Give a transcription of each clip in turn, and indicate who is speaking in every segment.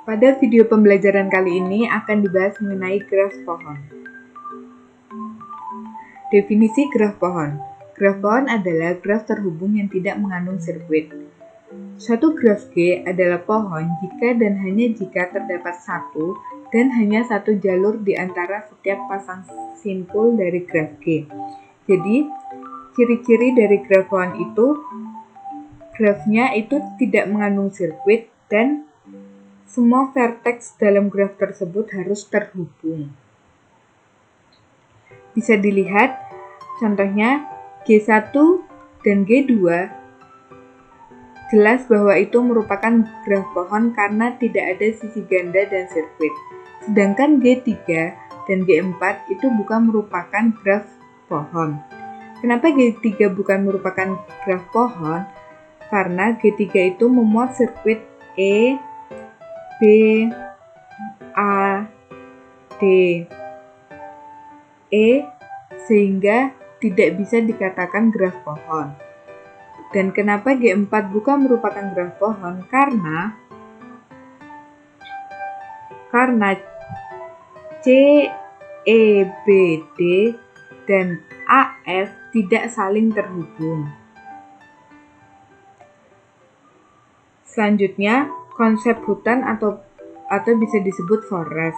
Speaker 1: Pada video pembelajaran kali ini akan dibahas mengenai graf pohon. Definisi graf pohon. Graf pohon adalah graf terhubung yang tidak mengandung sirkuit. Suatu graf G adalah pohon jika dan hanya jika terdapat satu dan hanya satu jalur di antara setiap pasang simpul dari graf G. Jadi, ciri-ciri dari graf pohon itu, grafnya itu tidak mengandung sirkuit dan semua vertex dalam graf tersebut harus terhubung. Bisa dilihat contohnya G1 dan G2 jelas bahwa itu merupakan graf pohon karena tidak ada sisi ganda dan sirkuit. Sedangkan G3 dan G4 itu bukan merupakan graf pohon. Kenapa G3 bukan merupakan graf pohon? Karena G3 itu memuat sirkuit E, B, A, D, E sehingga tidak bisa dikatakan graf pohon. Dan kenapa G4 bukan merupakan graf pohon? Karena C, E, B, D, dan AF tidak saling terhubung. Selanjutnya, konsep hutan atau bisa disebut forest.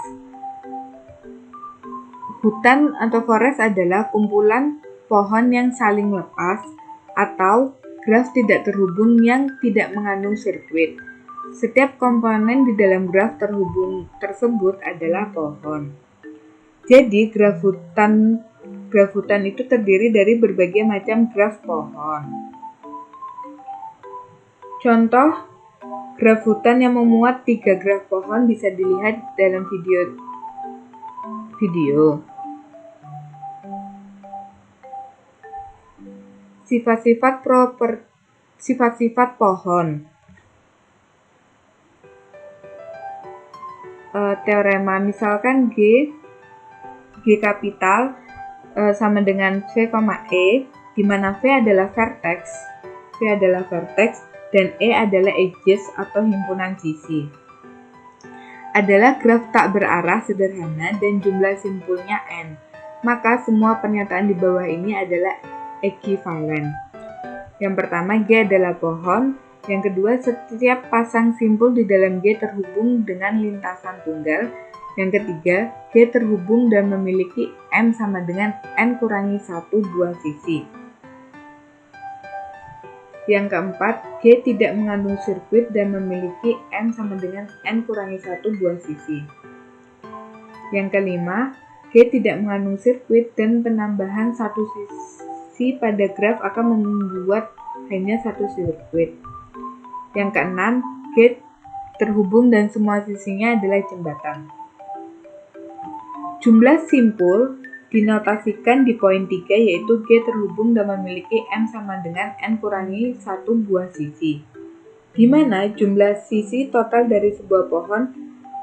Speaker 1: Hutan atau forest adalah kumpulan pohon yang saling lepas atau graf tidak terhubung yang tidak mengandung sirkuit. Setiap komponen di dalam graf terhubung tersebut adalah pohon. Jadi, graf hutan itu terdiri dari berbagai macam graf pohon. Contoh graf hutan yang memuat 3 graf pohon bisa dilihat dalam video. Sifat-sifat pohon. Teorema misalkan G kapital sama dengan V, E, di mana V adalah vertex dan E adalah edges atau himpunan sisi. Adalah graf tak berarah sederhana dan jumlah simpulnya n. Maka semua pernyataan di bawah ini adalah ekivalen. Yang pertama, G adalah pohon. Yang kedua, setiap pasang simpul di dalam G terhubung dengan lintasan tunggal. Yang ketiga, G terhubung dan memiliki M sama dengan N kurangi 1 buah sisi. Yang keempat, G tidak mengandung sirkuit dan memiliki M sama dengan N kurangi 1 buah sisi. Yang kelima, G tidak mengandung sirkuit dan penambahan satu sisi pada graf akan membuat hanya satu sirkuit. Yang keenam, G terhubung dan semua sisinya adalah jembatan. Jumlah simpul dinotasikan di poin 3 yaitu G terhubung dan memiliki M sama dengan N kurangi 1 buah sisi. Di mana jumlah sisi total dari sebuah pohon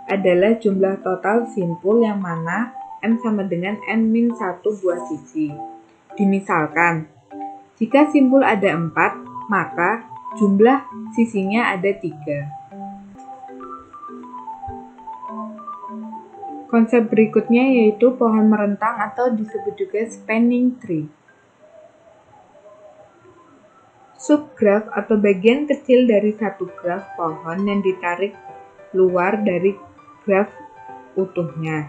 Speaker 1: adalah jumlah total simpul yang mana M sama dengan N-1 buah sisi. Dimisalkan, jika simpul ada 4, maka jumlah sisinya ada 3. Konsep berikutnya yaitu pohon merentang atau disebut juga spanning tree. Subgraf atau bagian kecil dari satu graf pohon yang ditarik luar dari graf utuhnya.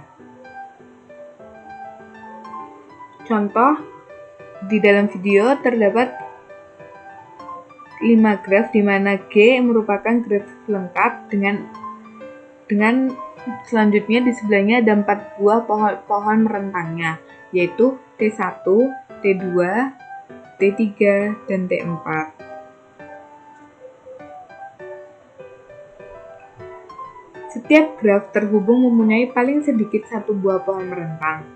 Speaker 1: Contoh, di dalam video terdapat 5 graf di mana G merupakan graf lengkap dengan selanjutnya di sebelahnya ada 4 buah pohon merentangnya, yaitu T1, T2, T3, dan T4. Setiap graf terhubung mempunyai paling sedikit 1 buah pohon merentang.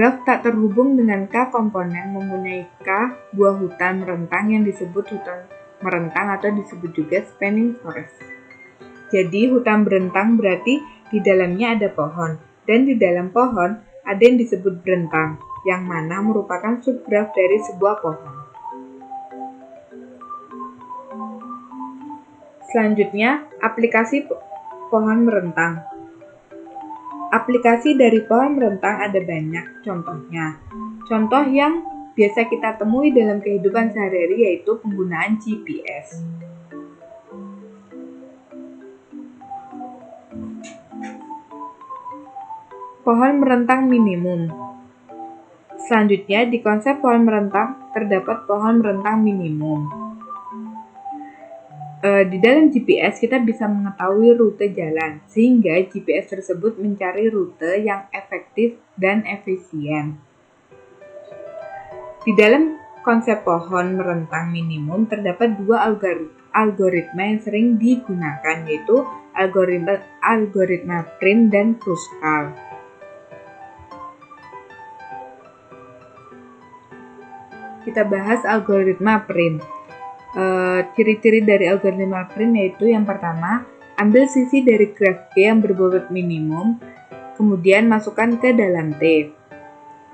Speaker 1: Graf tak terhubung dengan K komponen mempunyai K buah hutan merentang yang disebut hutan merentang atau disebut juga spanning forest. Jadi hutan berentang berarti di dalamnya ada pohon, dan di dalam pohon ada yang disebut berentang, yang mana merupakan subgraf dari sebuah pohon. Selanjutnya, aplikasi pohon merentang. Aplikasi dari pohon merentang ada banyak contohnya. Contoh yang biasa kita temui dalam kehidupan sehari-hari yaitu penggunaan GPS. Pohon merentang minimum. Selanjutnya, di konsep pohon merentang terdapat pohon merentang minimum. Di dalam GPS kita bisa mengetahui rute jalan, sehingga GPS tersebut mencari rute yang efektif dan efisien. Di dalam konsep pohon merentang minimum terdapat dua algoritma yang sering digunakan, yaitu algoritma Prim dan Kruskal. Kita bahas algoritma Prim. Ciri-ciri dari algoritma Prim yaitu yang pertama, ambil sisi dari graf G yang berbobot minimum, kemudian masukkan ke dalam T.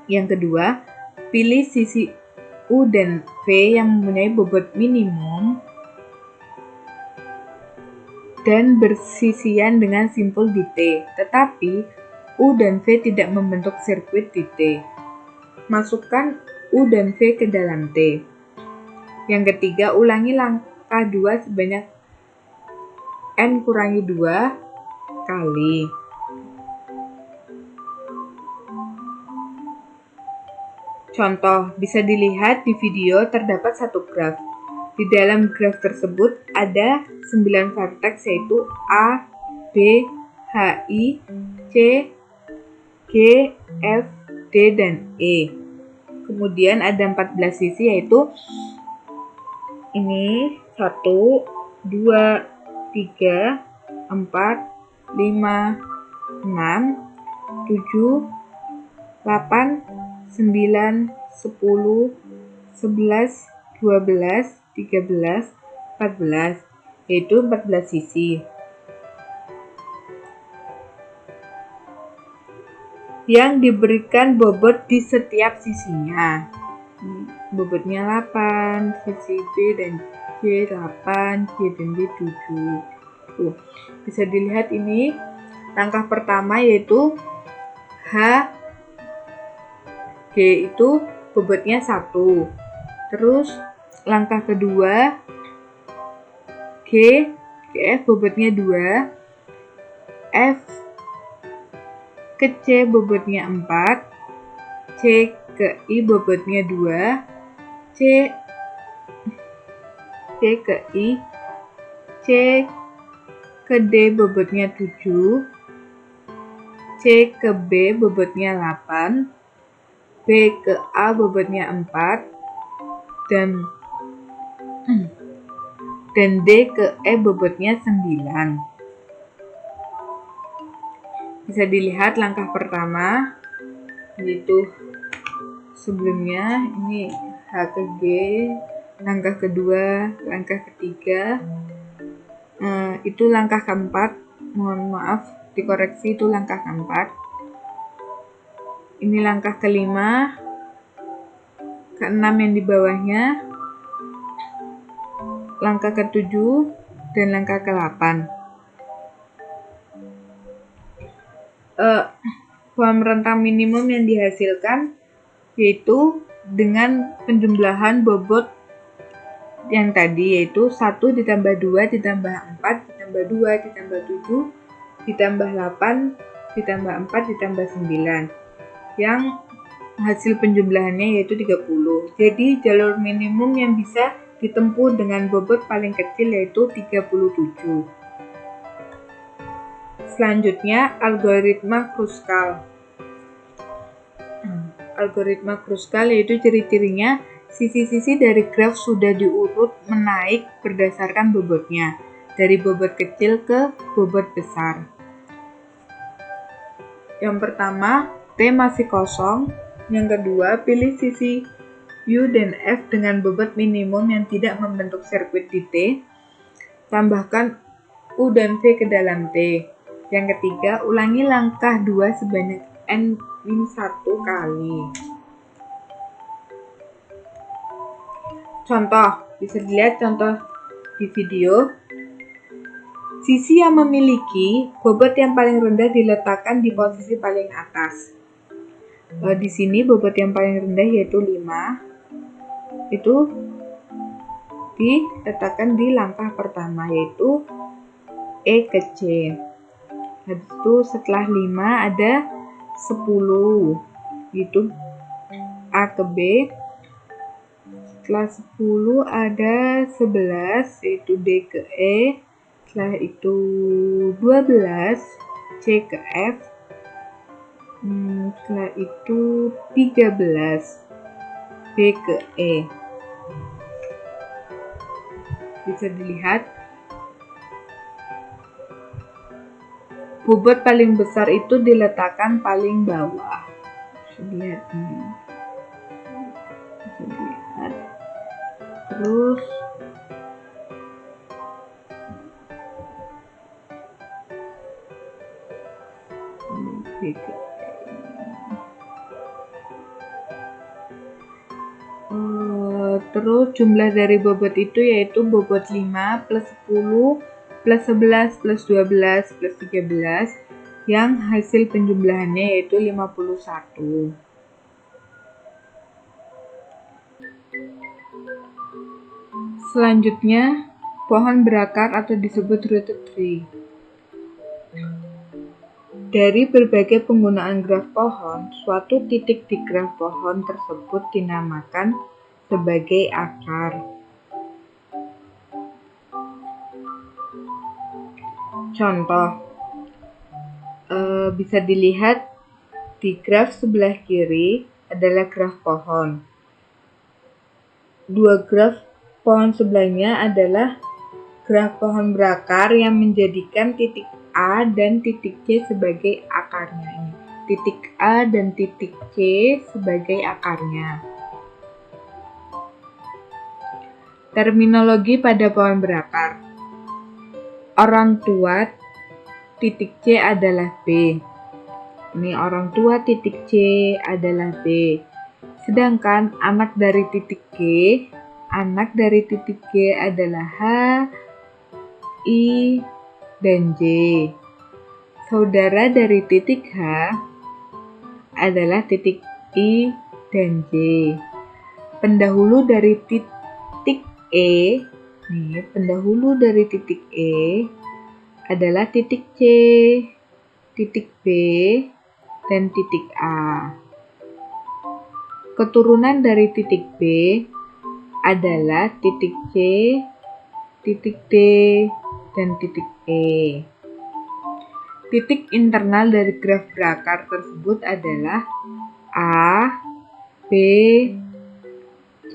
Speaker 1: Yang kedua, pilih sisi U dan V yang mempunyai bobot minimum dan bersisian dengan simpul di T, tetapi U dan V tidak membentuk sirkuit di T. Masukkan U dan V ke dalam T. Yang ketiga, ulangi langkah 2 sebanyak N-2 kali. Contoh, bisa dilihat di video terdapat satu graf. Di dalam graf tersebut ada 9 vertex yaitu A, B, H, I, C, G, F, D, dan E. Kemudian ada 14 sisi yaitu ini 1, 2, 3, 4, 5, 6, 7, 8, 9, 10, 11, 12, 13, 14, yaitu 14 sisi. Yang diberikan bobot di setiap sisinya. Bobotnya 8, sisi B dan C 8, C dan D 7. Bisa dilihat ini langkah pertama yaitu H, G itu bobotnya 1. Terus langkah kedua G, F bobotnya 2, F ke C bobotnya 4, C ke I bobotnya 2, C ke I, C ke D bobotnya 7, C ke B bobotnya 8, B ke A bobotnya 4, dan D ke E bobotnya 9. Bisa dilihat langkah pertama yaitu sebelumnya ini H ke G, langkah kedua, langkah ketiga, itu langkah keempat, mohon maaf dikoreksi, itu langkah keempat. Ini langkah kelima, keenam yang di bawahnya, langkah ketujuh, dan langkah ke-8. Pohon merentang minimum yang dihasilkan yaitu dengan penjumlahan bobot yang tadi, yaitu 1 ditambah 2 ditambah 4 ditambah 2 ditambah 7 ditambah 8 ditambah 4 ditambah 9, yang hasil penjumlahannya yaitu 30. Jadi jalur minimum yang bisa ditempuh dengan bobot paling kecil yaitu 37. Selanjutnya, algoritma Kruskal. Algoritma Kruskal yaitu ciri-cirinya sisi-sisi dari graf sudah diurut menaik berdasarkan bobotnya, dari bobot kecil ke bobot besar. Yang pertama, T masih kosong. Yang kedua, pilih sisi U dan F dengan bobot minimum yang tidak membentuk sirkuit di T. Tambahkan U dan V ke dalam T. Yang ketiga, ulangi langkah 2 sebanyak N-1 kali. Contoh, bisa dilihat contoh di video. Sisi yang memiliki bobot yang paling rendah diletakkan di posisi paling atas. Di sini bobot yang paling rendah yaitu 5, itu diletakkan di langkah pertama yaitu E ke C. Habis itu setelah 5 ada 10, yaitu A ke B. Setelah 10 ada 11, yaitu D ke E. Setelah itu 12, C ke F. Setelah itu 13, B ke E. Bisa dilihat bobot paling besar itu diletakkan paling bawah. Bisa dilihat ini. Bisa dilihat. Terus terus jumlah dari bobot itu yaitu bobot 5 plus 10 plus 11 plus 12 plus 13 yang hasil penjumlahannya yaitu 51. Selanjutnya, pohon berakar atau disebut rooted tree. Dari berbagai penggunaan graf pohon, suatu titik di graf pohon tersebut dinamakan sebagai akar. Contoh, bisa dilihat di graf sebelah kiri adalah graf pohon. Dua graf pohon sebelahnya adalah graf pohon berakar yang menjadikan titik A dan titik C sebagai akarnya. Ini titik A dan titik C sebagai akarnya. Terminologi pada pohon berakar. Orang tua titik C adalah B. Ini orang tua titik C adalah B. Sedangkan anak dari titik G adalah H, I, dan J. Saudara dari titik H adalah titik I dan J. Pendahulu dari titik E, pendahulu dari titik E adalah titik C, titik B, dan titik A. Keturunan dari titik B adalah titik C, titik D, dan titik E. Titik internal dari graf berakar tersebut adalah A, B, C,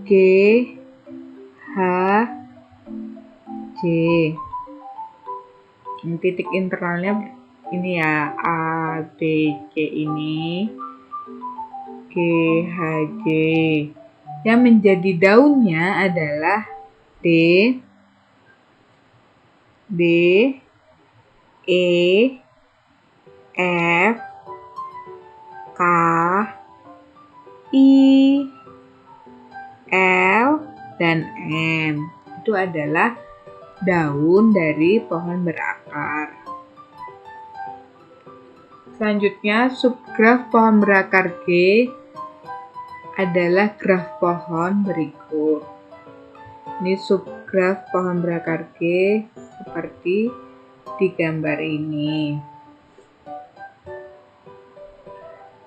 Speaker 1: G, H, J. Titik internalnya ini ya, A, B, C ini, G, H, J. Yang menjadi daunnya adalah D, E, F, K, I, L, dan M. Itu adalah daun dari pohon berakar. Selanjutnya, subgraf pohon berakar G adalah graf pohon berikut. Ini subgraf pohon berakar G seperti di gambar ini.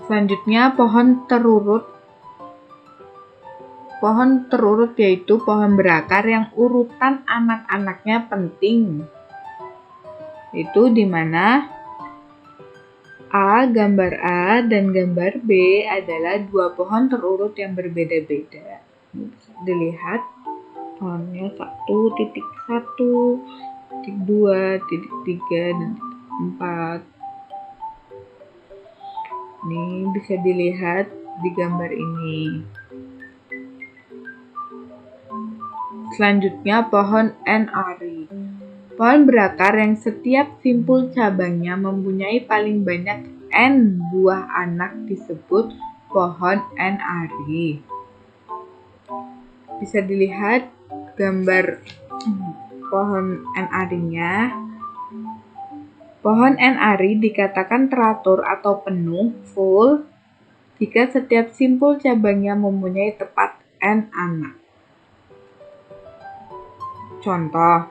Speaker 1: Selanjutnya, pohon terurut. Pohon terurut yaitu pohon berakar yang urutan anak-anaknya penting. Itu di mana A, gambar A, dan gambar B adalah dua pohon terurut yang berbeda-beda. Bisa dilihat pohonnya 1, titik 1, titik 2, titik 3, dan titik 4. Ini bisa dilihat di gambar ini. Selanjutnya, pohon N-ari. Pohon berakar yang setiap simpul cabangnya mempunyai paling banyak N buah anak disebut pohon N-ari. Bisa dilihat gambar pohon N-arinya. Pohon N-ari dikatakan teratur atau penuh, full, jika setiap simpul cabangnya mempunyai tepat N anak. Contoh,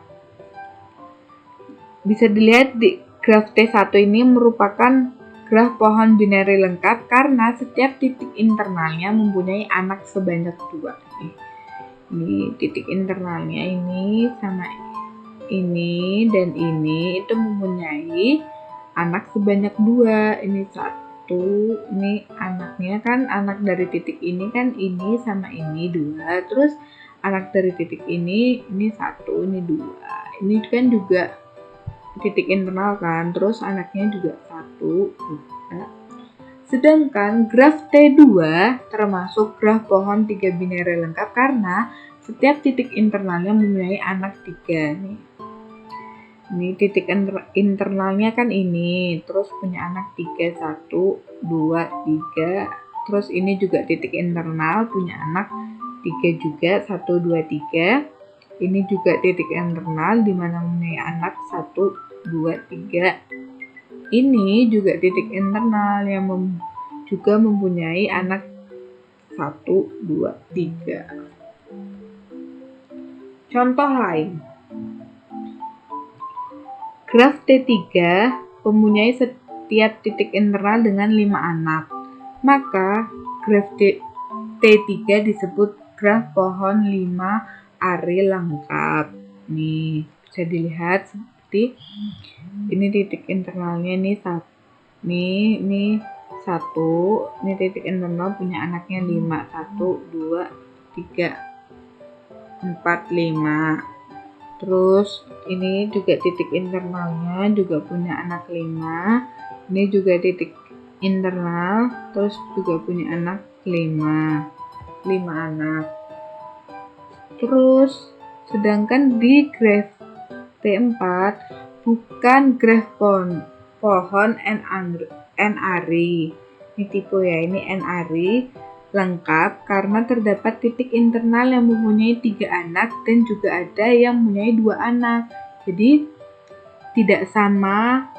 Speaker 1: bisa dilihat di graf T1 ini merupakan graf pohon binary lengkap karena setiap titik internalnya mempunyai anak sebanyak 2. Ini titik internalnya ini sama ini dan ini itu mempunyai anak sebanyak 2. Ini 1, ini anaknya kan, anak dari titik ini kan ini sama ini 2. Terus anak dari titik ini 1, ini 2. Ini kan juga titik internal kan, terus anaknya juga 1, 2. Sedangkan graf T2 termasuk graf pohon 3 binary lengkap karena setiap titik internalnya mempunyai anak 3 nih. Ini titik internalnya kan ini, terus punya anak 3, 1, 2, 3. Terus ini juga titik internal punya anak 3 juga, 1, 2, 3. Ini juga titik internal dimana mempunyai anak 1, 2, 3. Ini juga titik internal yang juga mempunyai anak 1, 2, 3. Contoh lain. Graf T3 mempunyai setiap titik internal dengan 5 anak. Maka graf T3 disebut graf pohon 5 ari lengkap. Nih, bisa dilihat seperti ini titik internalnya ini 1. Ini 1. Ini titik internal punya anaknya 5. 1, 2, 3, 4, 5. Terus ini juga titik internalnya juga punya anak 5. Ini juga titik internal, terus juga punya anak 5 anak. Terus sedangkan di graf T4 bukan graf pohon N-ari. Ini tipe ya, ini N-ari lengkap karena terdapat titik internal yang mempunyai 3 anak dan juga ada yang mempunyai 2 anak. Jadi tidak sama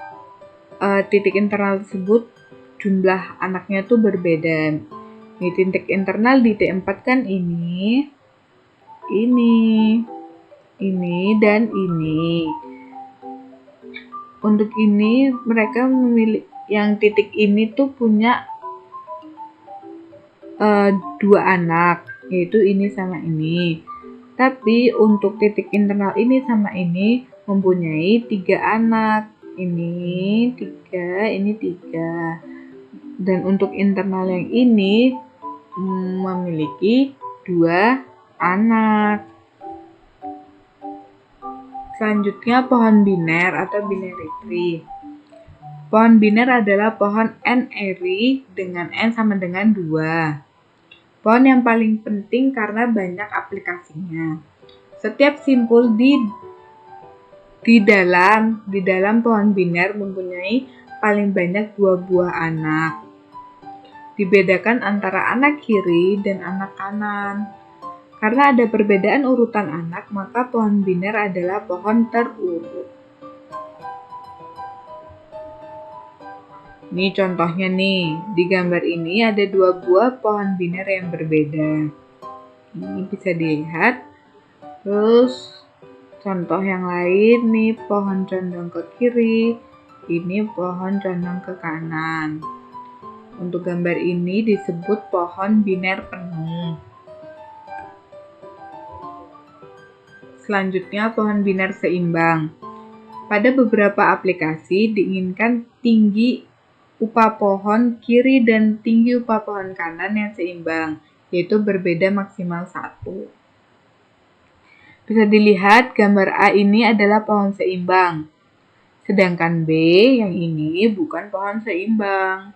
Speaker 1: titik internal tersebut jumlah anaknya tuh berbeda. Ini titik internal di T4 kan ini dan ini. Untuk ini mereka memilih yang titik ini tuh punya 2 anak, yaitu ini sama ini. Tapi untuk titik internal ini sama ini mempunyai 3 anak. Ini 3, ini 3. Dan untuk internal yang ini memiliki 2 anak. Selanjutnya pohon biner atau binary tree. Pohon biner adalah pohon N-ary dengan N sama dengan 2. Pohon yang paling penting karena banyak aplikasinya. Setiap simpul di dalam pohon biner mempunyai paling banyak 2 buah anak. Dibedakan antara anak kiri dan anak kanan. Karena ada perbedaan urutan anak, maka pohon biner adalah pohon terurut. Ini contohnya nih, di gambar ini ada 2 buah pohon biner yang berbeda. Ini bisa dilihat. Terus contoh yang lain nih, pohon condong ke kiri, ini pohon condong ke kanan. Untuk gambar ini disebut pohon biner penuh. Selanjutnya pohon biner seimbang. Pada beberapa aplikasi diinginkan tinggi upah pohon kiri dan tinggi upah pohon kanan yang seimbang, yaitu berbeda maksimal 1. Bisa dilihat gambar A ini adalah pohon seimbang, sedangkan B yang ini bukan pohon seimbang.